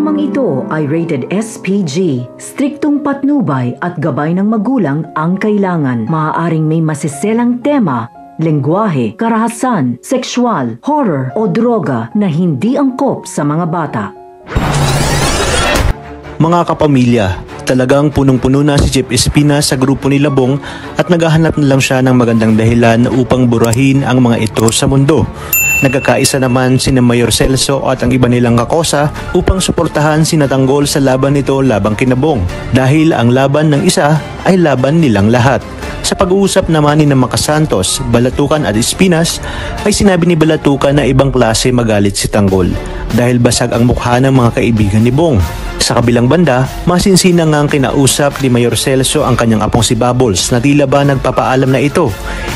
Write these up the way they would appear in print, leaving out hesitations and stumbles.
Dramang ito ay rated SPG. Striktong patnubay at gabay ng magulang ang kailangan. Maaaring may masiselang tema, lengguwahe, karahasan, sexual, horror o droga na hindi angkop sa mga bata. Mga kapamilya, talagang punong-puno na si Chip Espinas sa grupo ni Labong at naghahanap na lang siya ng magandang dahilan upang burahin ang mga ito sa mundo. Nagkakaisa naman sina Mayor Celso at ang iba nilang kakosa upang suportahan sina Tanggol sa laban nito labang kina Bong dahil ang laban ng isa ay laban nilang lahat. Sa pag-uusap naman ni Makasantos, Balatukan at Espinas ay sinabi ni Balatukan na ibang klase magalit si Tanggol dahil basag ang mukha ng mga kaibigan ni Bong. Sa kabilang banda, masinsina nga ang kinausap ni Mayor Celso ang kanyang apong si Bubbles na tila ba nagpapaalam na ito.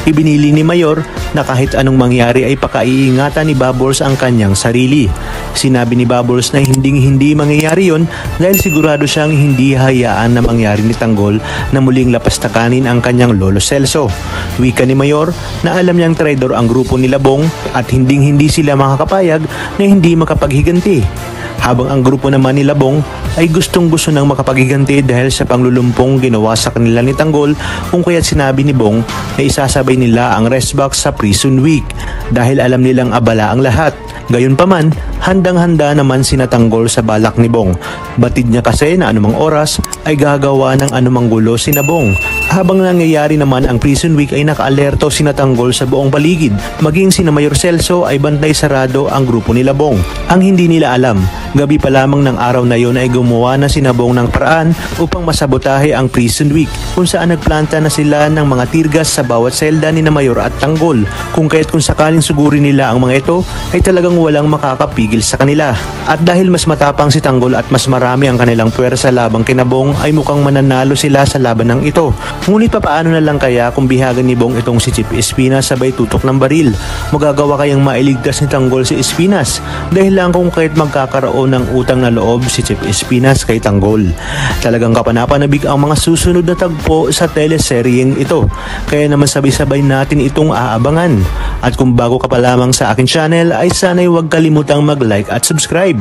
Ibinili ni Mayor na kahit anong mangyari ay pakaiingatan ni Bubbles ang kanyang sarili. Sinabi ni Bubbles na hindi mangyayari yon dahil sigurado siyang hindi hayaan na mangyari ni Tanggol na muling lapastakanin ang kanyang lolo Celso. Wika ni Mayor na alam niyang traidor ang grupo ni Labong at hindi sila makakapayag na hindi makapaghiganti. Habang ang grupo naman ni Labong ay gustong-gusto nang makapaghiganti dahil sa panglulumpong ginawa sa kanila ni Tanggol, kung kaya't sinabi ni Bong na isasabay nila ang rest box sa Prison Week dahil alam nilang abala ang lahat. Gayunpaman, handang-handa naman sina Tanggol sa balak ni Bong. Batid niya kasi na anumang oras ay gagawa ng anumang gulo sina Bong. Habang nangyayari naman ang Prison Week ay nakaalerto sina Tanggol sa buong paligid. Maging sina Mayor Celso ay bantay sarado ang grupo ni Labong. Ang hindi nila alam, gabi pa lamang ng araw na yon ay gumawa na sina Bong ng paraan upang masabotahe ang Prison Week kung saan nagplanta na sila ng mga tirgas sa bawat selda ni na Mayor at Tanggol. Kung sakaling sugurin nila ang mga ito ay talagang walang makakapigil sa kanila. At dahil mas matapang si Tanggol at mas marami ang kanilang puwersa labang kina Bong ay mukhang mananalo sila sa laban ng ito. Ngunit papaano na lang kaya kung bihagan ni Bong itong si Chip Espinas sabay tutok ng baril? Magagawa kayang mailigtas ni Tanggol si Espinas dahil lang kung kahit magkakaroon ng utang na loob si Chip Espinas kay Tanggol. Talagang kapanapanabik ang mga susunod na tagpo sa teleseryeng ito. Kaya naman sabay-sabay natin itong aabangan. At kung bago ka pa lamang sa akin channel ay sana'y huwag kalimutang mag-like at subscribe.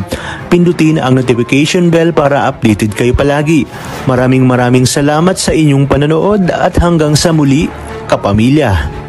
Pindutin ang notification bell para updated kayo palagi. Maraming salamat sa inyong panonood at hanggang sa muli, kapamilya.